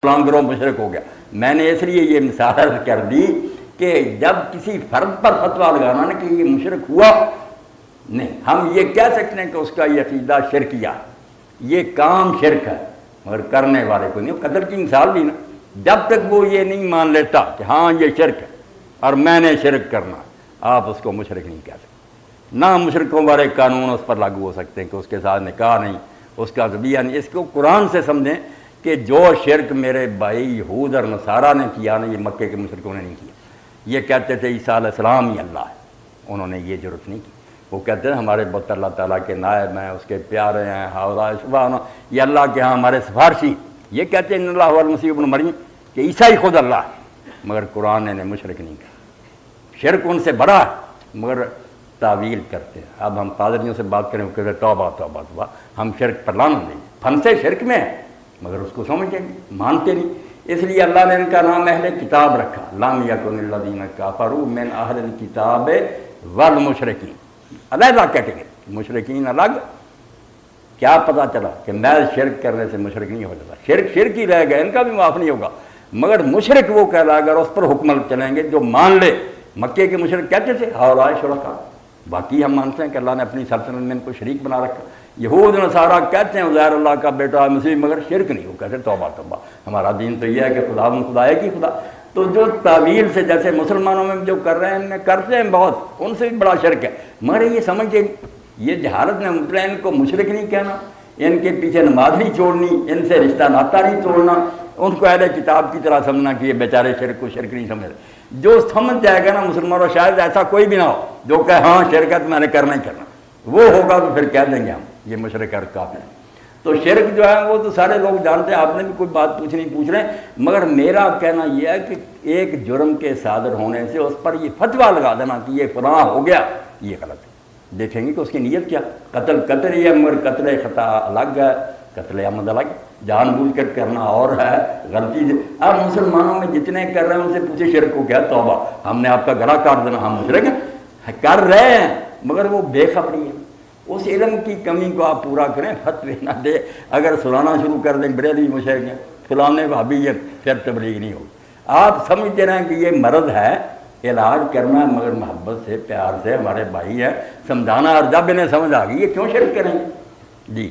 فلاں گروہ مشرک ہو گیا. میں نے اس لیے یہ مثال کر دی کہ جب کسی فرد پر فتویٰ لگانا نا کہ یہ مشرک ہوا نہیں، ہم یہ کہہ سکتے ہیں کہ اس کا یہ عقیدہ شرکیہ، یہ کام شرک ہے، مگر کرنے والے کو نہیں. قتل کی مثال بھی نا، جب تک وہ یہ نہیں مان لیتا کہ ہاں یہ شرک ہے اور میں نے شرک کرنا، آپ اس کو مشرک نہیں کہہ سکتے. نہ مشرکوں والے قانون اس پر لاگو ہو سکتے ہیں کہ اس کے ساتھ نکاح نہیں، اس کا ذبیحہ نہیں. اس کو قرآن سے سمجھیں کہ جو شرک میرے بھائی یہود اور نصارہ نے کیا نا، یہ مکے کے مشرکوں نے نہیں کیا. یہ کہتے تھے عیسیٰ علیہ السلام ہی اللہ ہے، انہوں نے یہ جرات نہیں کی. وہ کہتے ہیں ہمارے بت اللہ تعالیٰ کے نائب ہیں، اس کے پیارے ہیں، حوالہ سبحانہ، یہ اللہ کے ہاں ہمارے سفارشی. یہ کہتے ہیں ان اللہ والمسیح ابن مریم کہ عیسیٰ ہی خود اللہ ہے، مگر قرآن نے مشرک نہیں کہا. شرک ان سے بڑا ہے مگر تعویل کرتے ہیں. اب ہم پادریوں سے بات کریں، وہ کہتے ہیں توبہ توبہ توبہ، ہم شرک پر لعنت دیں، پھنسے شرک میں ہیں مگر اس کو سمجھیں گے، مانتے نہیں. اس لیے اللہ نے ان کا نام اہل کتاب رکھا، لم یکن الذین کفروا من اہل الکتاب والمشرکین. علیحدہ کیٹیگری، مشرکین الگ. کیا پتہ چلا کہ محض شرک کرنے سے مشرک نہیں ہو جاتا، شرک ہی رہ گا، ان کا بھی معاف نہیں ہوگا. مگر مشرک وہ کہلائے گا، اس پر حکم چلیں گے جو مان لے. مکے کے مشرک کہتے تھے ہؤلاء شرکاء، باقی ہم مانتے ہیں کہ اللہ نے اپنی سلطنت میں ان کو شریک بنا رکھا. یہود نصارہ کہتے ہیں عزیر اللہ کا بیٹا مسیح، مگر شرک نہیں. وہ کہتے ہیں توبہ توبہ، ہمارا دین تو یہ ہے کہ خدا خدا ہے کہ خدا. تو جو تعویل سے جیسے مسلمانوں میں جو کر رہے ہیں، ان میں کرتے ہیں بہت، ان سے بھی بڑا شرک ہے. مگر یہ سمجھیں یہ جہالت میں مبتلا، ان کو مشرک نہیں کہنا، ان کے پیچھے نماز نہیں چھوڑنی، ان سے رشتہ ناتا نہیں توڑنا، ان کو اہل کتاب کی طرح سمجھنا کہ یہ بیچارے شرک کو شرک نہیں سمجھ. جو سمجھ جائے گا نا مسلمانوں، شاید ایسا کوئی بھی نہ ہو جو کہ ہاں شرکت میں نے کرنا ہی کرنا، وہ ہوگا تو پھر کہہ دیں گے ہم یہ مشرک اور کافر ہیں. تو شرک جو ہے وہ تو سارے لوگ جانتے ہیں. آپ نے بھی کوئی بات پوچھ رہے ہیں، مگر میرا کہنا یہ ہے کہ ایک جرم کے صادر ہونے سے اس پر یہ فتویٰ لگا دینا کہ یہ فلاں ہو گیا، یہ غلط ہے. دیکھیں گے کہ اس کی نیت کیا. قتل ہی ہے مگر قتل خطا الگ ہے، قتل عمد الگ. جان بوجھ کر کرنا اور ہے، غلطی سے. اب مسلمانوں میں جتنے کر رہے ہیں ان سے پوچھے شرک کو کیا؟ توبہ، ہم نے آپ کا گلا کاٹ دینا، ہم مشرک ہیں. کر رہے ہیں مگر وہ بے خبری ہے. اس علم کی کمی کو آپ پورا کریں، فتوی نہ دے. اگر سلانا شروع کر دیں بریلوی مشرک ہیں، فلانے بھابی ہے، پھر تبلیغ نہیں ہوگی. آپ سمجھتے رہیں کہ یہ مرض ہے، علاج کرنا مگر محبت سے، پیار سے، ہمارے بھائی ہیں، سمجھانا. اور جب انہیں سمجھ آ گئی یہ کیوں شرک کریں گے. جی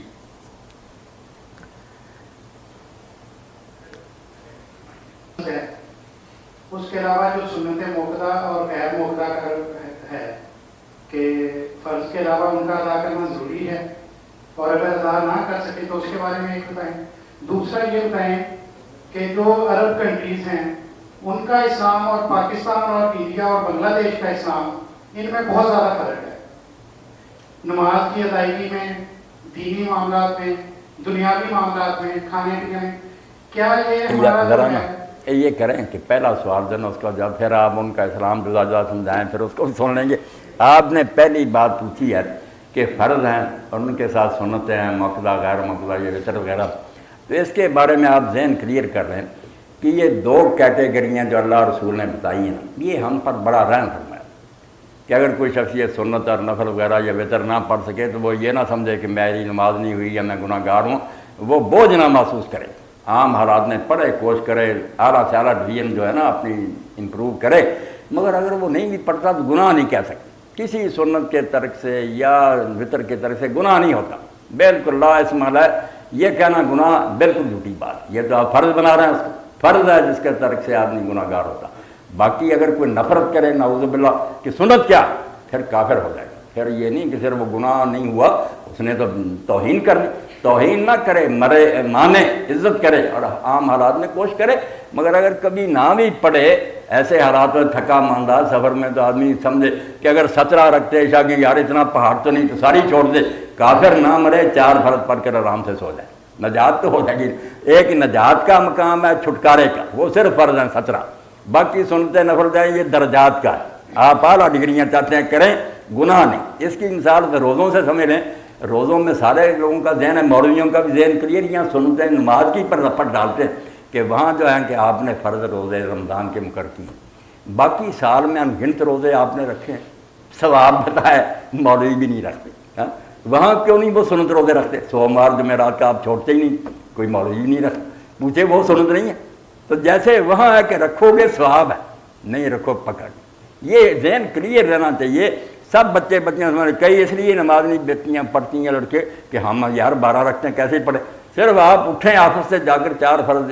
اس کے علاوہ جو سنت موقدہ اور غیر موقدہ ہے کہ فرض کے علاوہ ان کا ادا کرنا ضروری ہے، اور اگر ادا نہ کر سکے تو اس کے بارے میں ایک بتائیں. دوسرا یہ بتائیں کہ جو عرب کنٹریز ہیں ان کا اسلام اور پاکستان اور انڈیا اور بنگلہ دیش کا اسلام، ان میں بہت زیادہ فرق ہے. نماز کی ادائیگی میں، دینی معاملات میں، دنیاوی معاملات میں، کھانے پینے میں. کیا یہ ہمارا یہ کریں کہ پہلا سوال دینا، اس کا جب پھر آپ ان کا اسلام جدا جدا سمجھائیں، پھر اس کو بھی سن لیں گے. آپ نے پہلی بات پوچھی ہے کہ فرض ہیں اور ان کے ساتھ سنتیں ہیں، موقدہ غیر موقدہ، یہ وطر وغیرہ. تو اس کے بارے میں آپ ذہن کلیئر کر لیں کہ یہ دو کیٹیگریاں جو اللہ رسول نے بتائی ہیں، یہ ہم پر بڑا رحم فرمایا کہ اگر کوئی شخص یہ سنت اور نفل وغیرہ یا وطر نہ پڑھ سکے تو وہ یہ نہ سمجھے کہ میری نماز نہیں ہوئی یا میں گناہ گار ہوں، وہ بوجھ نہ محسوس کرے. عام حالات میں پڑھے، کوشش کرے، اعلیٰ سے اعلیٰ ڈویژن جو ہے نا اپنی امپروو کرے. مگر اگر وہ نہیں بھی پڑھتا تو گناہ نہیں کہہ سکتے. کسی سنت کے ترک سے یا وطر کے ترک سے گناہ نہیں ہوتا، بالکل لا اسم علیہ. یہ کہنا گناہ بالکل جھوٹی بات. یہ تو آپ فرض بنا رہے ہیں، اس کو فرض ہے جس کے ترک سے آدمی گناہ گار ہوتا. باقی اگر کوئی نفرت کرے نعوذ باللہ کہ سنت کیا، پھر کافر ہو جائے گا. پھر یہ نہیں کہ صرف وہ گناہ نہیں ہوا، اس نے تو توہین کر دی. توہین نہ کرے، مرے مانے، عزت کرے اور عام حالات میں کوشش کرے. مگر اگر کبھی نہ بھی پڑھے، ایسے حالات میں تھکا ماندہ سفر میں، تو آدمی سمجھے کہ اگر 17 رکھتے عشاء کی، یار اتنا پہاڑ تو نہیں، تو ساری چھوڑ دے. کافر نہ مرے، 4 فرض پڑھ کر آرام سے سو جائے، نجات تو ہو جائے گی. ایک نجات کا مقام ہے چھٹکارے کا، وہ صرف فرض ہیں 17. باقی سنتے نفل جائیں، یہ درجات کا ہے. آپ اعلیٰ ڈگریاں چاہتے ہیں کریں، گناہ نہیں. اس کی مثال تو روزوں سے سمجھ لیں. روزوں میں سارے لوگوں کا ذہن ہے، مولویوں کا بھی ذہن کلیئر. یہاں سنتے ہیں نماز کی پر رپٹ ڈالتے ہیں کہ وہاں جو ہے کہ آپ نے فرض روزے رمضان کے مقرر کیے، باقی سال میں انگنت روزے آپ نے رکھے ہیں. ثواب بتائے مولوی بھی نہیں رکھتے. وہاں کیوں نہیں وہ سنت روزے رکھتے؟ سوموار جمعرات کا آپ چھوڑتے ہی نہیں، کوئی مولوی نہیں رکھتا. پوچھے وہ سنت نہیں ہے، تو جیسے وہاں ہے کہ رکھو گے ثواب ہے، نہیں رکھو پکڑ۔ یہ ذہن کلیئر رہنا چاہیے۔ سب بچے بچیاں کئی اس لیے نماز نہیں بیٹیاں پڑھتی ہیں لڑکے کہ ہم یار 12 رکھتے ہیں کیسے پڑھیں، صرف آپ اٹھیں آفس سے جا کر 4 فرض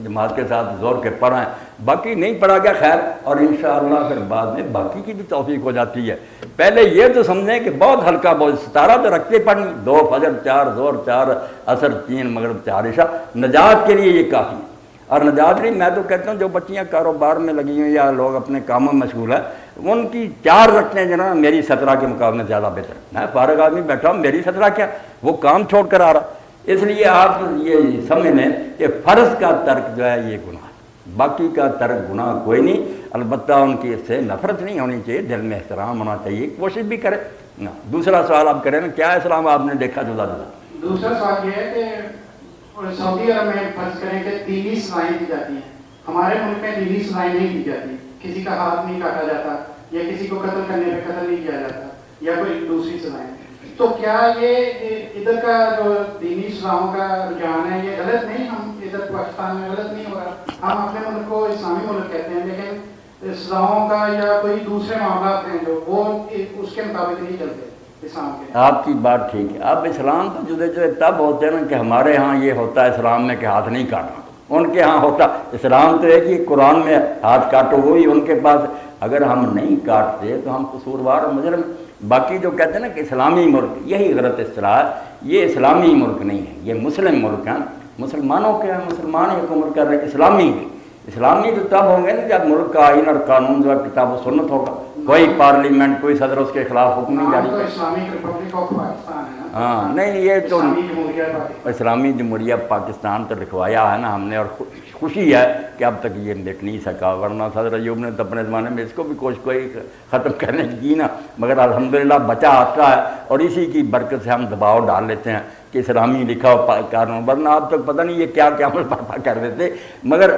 جماعت کے ساتھ زور کے پڑھیں، باقی نہیں پڑھا گیا خیر، اور انشاءاللہ پھر بعد میں باقی کی بھی توفیق ہو جاتی ہے۔ پہلے یہ تو سمجھیں کہ بہت ہلکا بہت 17 تو رکھتے پڑھیں، 2 فجر 4 زور 4 عصر 3 مغرب 4 عشاء، نجات کے لیے یہ کافی ہے۔ اور نجات نہیں، میں تو کہتا ہوں جو بچیاں کاروبار میں لگی ہوئی یا لوگ اپنے کاموں میں مشغول ہیں، ان کی 4 رکھتے جو نا میری 17 کے مقابلے میں زیادہ بہتر ہے۔ میں فارغ آدمی بیٹھا ہوں، میری 17 کیا، وہ کام چھوڑ کر آ رہا۔ اس لیے آپ یہ سمجھ لیں کہ فرض کا ترک جو ہے یہ گناہ ہے، باقی کا ترک گناہ کوئی نہیں، البتہ ان کی اس سے نفرت نہیں ہونی چاہیے، دل میں احترام ہونا چاہیے، کوشش بھی کرے نا۔ دوسرا سوال آپ کریں نا، کیا اسلام آپ نے دیکھا جدا جدا؟ دوسرا سوال یہ ہے کہ سعودی عرب میں فرض کریں کہ دینی سزائیں دی جاتی ہیں، ہمارے ملک میں دینی سزائیں نہیں دی جاتی، کسی کا ہاتھ نہیں کاٹا جاتا یا کسی کو قتل کرنے پہ قتل نہیں کیا جاتا یا کوئی دوسری سزائیں، تو کیا یہ ادھر کا جو دینی سزاؤں کا رجحان ہے یہ غلط نہیں؟ ہم ادھر پاکستان میں غلط نہیں ہو رہا، ہم اپنے ملک کو اسلامی ملک کہتے ہیں لیکن سزاؤں کا یا کوئی دوسرے معاملات ہیں جو وہ اس کے مطابق نہیں چلتے اسلام کے۔ آپ کی بات ٹھیک ہے۔ اب اسلام تو جدے جدے تب ہوتے ہیں نا کہ ہمارے ہاں یہ ہوتا ہے اسلام میں کہ ہاتھ نہیں کاٹنا، ان کے ہاں ہوتا اسلام تو ہے کہ قرآن میں ہاتھ کاٹو، وہی ان کے پاس اگر ہم نہیں کاٹتے تو ہم قصوروار اور مجرم۔ باقی جو کہتے ہیں نا کہ اسلامی ملک، یہی غلط اصطلاح ہے، یہ اسلامی ملک نہیں ہے، یہ مسلم ملک ہیں، مسلمانوں کے ہیں، مسلمان ہی حکومت کر رہے ہیں، اسلامی نہیں۔ اسلامی تو تب ہوں گے نا جب ملک کا آئین اور قانون جو ہے کتاب و سنت ہوگا، کوئی پارلیمنٹ کوئی صدر اس کے خلاف حکم نہیں جاری کرے۔ اسلامک ریپبلک آف پاکستان ہے نا؟ ہاں نہیں، یہ تو اسلامی جمہوریہ پاکستان تو لکھوایا ہے نا ہم نے، اور خوشی ہے کہ اب تک یہ مٹ نہیں سکا، ورنہ صدر ایوب نے تو اپنے زمانے میں اس کو بھی کوئی ختم کرنے کی نا، مگر الحمدللہ بچا آتا ہے، اور اسی کی برکت سے ہم دباؤ ڈال لیتے ہیں کہ اسلامی لکھا ہو قانون، ورنہ اب تک پتہ نہیں یہ کیا کیا عمل برپا کر دیتے، مگر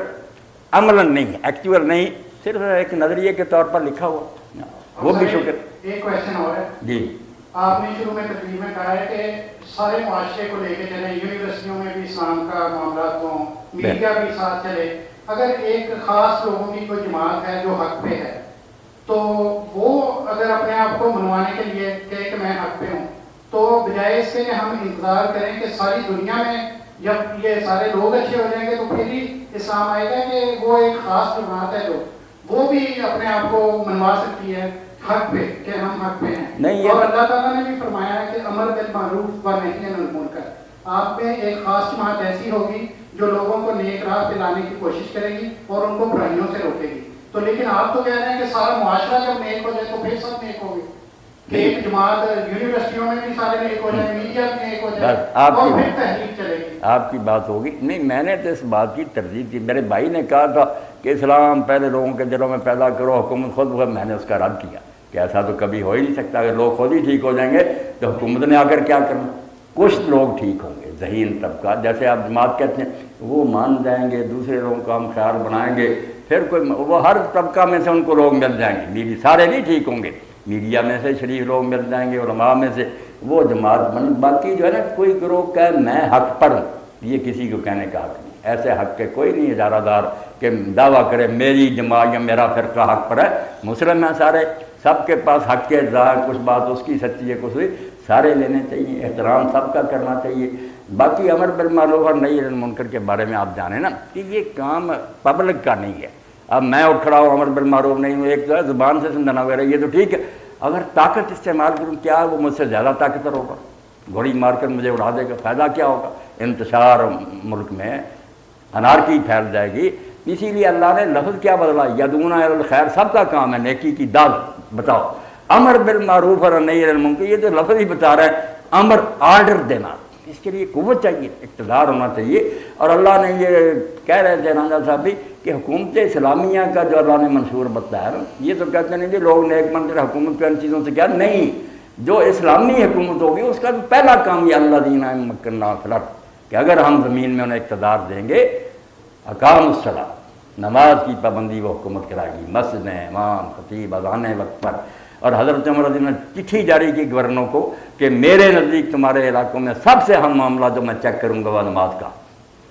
عملاً نہیں، ایکچوئل نہیں، صرف ایک نظریے کے طور پر لکھا ہوا۔ وہ بھی شکر۔ ایک کویشچن اور ہے جی، آپ نے شروع میں تقریر میں کہا ہے کہ سارے معاشرے کو لے کے چلیں، یونیورسٹیوں میں بھی اسلام کا معاملات ہوں، میڈیا بھی ساتھ چلے، اگر ایک خاص لوگوں کی کوئی جماعت ہے جو حق پہ ہے تو وہ اگر اپنے آپ کو منوانے کے لیے کہے کہ میں حق پہ ہوں، تو بجائے اس کے کہ ہم انتظار کریں کہ ساری دنیا میں جب یہ سارے لوگ اچھے ہو جائیں گے تو پھر ہی اسلام آئے گا، کہ وہ ایک خاص جماعت ہے جو وہ بھی اپنے آپ کو منوا سکتی ہے حق پہ کہ ہم حق پہ ہیں۔ نہیں، اور اللہ تعالیٰ نے بھی فرمایا ہے کہ امر بالمعروف و نہی عن المنکر، آپ میں ایک خاص جماعت ایسی ہوگی جو لوگوں کو نیک راہ پہ لانے کی کوشش کرے گی اور ان کو برائیوں سے روکے گی۔ تو لیکن آپ تو کہہ رہے ہیں کہ سارا معاشرہ جب نیک ہو جائے تو پھر سب نیک ہوگے، کہ ایک جماعت یونیورسٹیوں میں بھی سارے نیک ہو جائیں، میڈیا بھی نیک ہو جائے اور پھر تحریک چلے گی۔ آپ کی بات ہوگی نہیں، میں نے تو اس بات کی ترجیح دی، میرے بھائی نے کہا تھا کہ اسلام پہلے لوگوں کے دلوں میں پیدا کرو، حکومت خود ہو، میں نے اس کا رد کیا کہ ایسا تو کبھی ہو ہی نہیں سکتا، اگر لوگ خود ہی ٹھیک ہو جائیں گے تو حکومت نے آ کر کیا کرنا؟ کچھ لوگ ٹھیک ہوں گے، ذہین طبقہ، جیسے آپ جماعت کہتے ہیں، وہ مان جائیں گے، دوسرے لوگوں کا ہم خیال بنائیں گے، پھر کوئی وہ ہر طبقہ میں سے ان کو لوگ مل جائیں گے، میری سارے نہیں ٹھیک ہوں گے، میڈیا میں سے شریف لوگ مل جائیں گے، علماء میں سے وہ جماعت بن، باقی جو ہے نا کوئی گروہ کہ میں حق پر ہوں، یہ کسی کو کہنے کا حق نہیں، ایسے حق کے کوئی نہیں اجارہ دار کہ دعویٰ کرے میری جماعت یا میرا فرقہ حق پر ہے، مسلم ہیں سارے، سب کے پاس حق کے ظاہر، کچھ بات اس کی سچی ہے، کچھ ہوئی، سارے لینے چاہیے، احترام سب کا کرنا چاہیے۔ باقی امر بالمعروف اور نہی عن المنکر کے بارے میں آپ جانیں نا کہ یہ کام پبلک کا نہیں ہے، اب میں اٹھ کھڑا ہوں امر بالمعروف نہیں ہوں، ایک تو ہے زبان سے سمجھانا وغیرہ، یہ تو ٹھیک ہے، اگر طاقت استعمال کروں کیا وہ مجھ سے زیادہ طاقتور ہوگا، گولی مار کر مجھے اڑا دے گا، فائدہ کیا ہوگا؟ انتشار ملک میں انارکی پھیل جائے گی۔ اسی لیے اللہ نے لفظ کیا بدلا، یدعون الی الخیر، سب کا کام ہے نیکی کی دعوت، بتاؤ امر بالمعروف اور نہی عن المنکر، یہ تو لفظ ہی بتا رہا ہے، امر آرڈر دینا، اس کے لیے قوت چاہیے، اقتدار ہونا چاہیے، اور اللہ نے یہ کہہ رہے تھے راجہ صاحب بھی کہ حکومت اسلامیہ کا جو اللہ نے منشور بتایا نا، یہ تو کہتے نہیں جی لوگ نیک بن کر حکومت پہ ان چیزوں سے کیا نہیں، جو اسلامی حکومت ہوگی اس کا پہلا کام یہ اللہ دینا مکننا فی الارض، کہ اگر ہم زمین میں انہیں اقتدار دیں گے، اقام الصلاۃ، نماز کی پابندی وہ حکومت کرائے گی، مسجد امام خطیب اذان وقت پر، اور حضرت عمر رضی اللہ عنہ نے چٹھی جاری کی گورنروں کو کہ میرے نزدیک تمہارے علاقوں میں سب سے اہم معاملہ جو میں چیک کروں گا وہ نماز کا،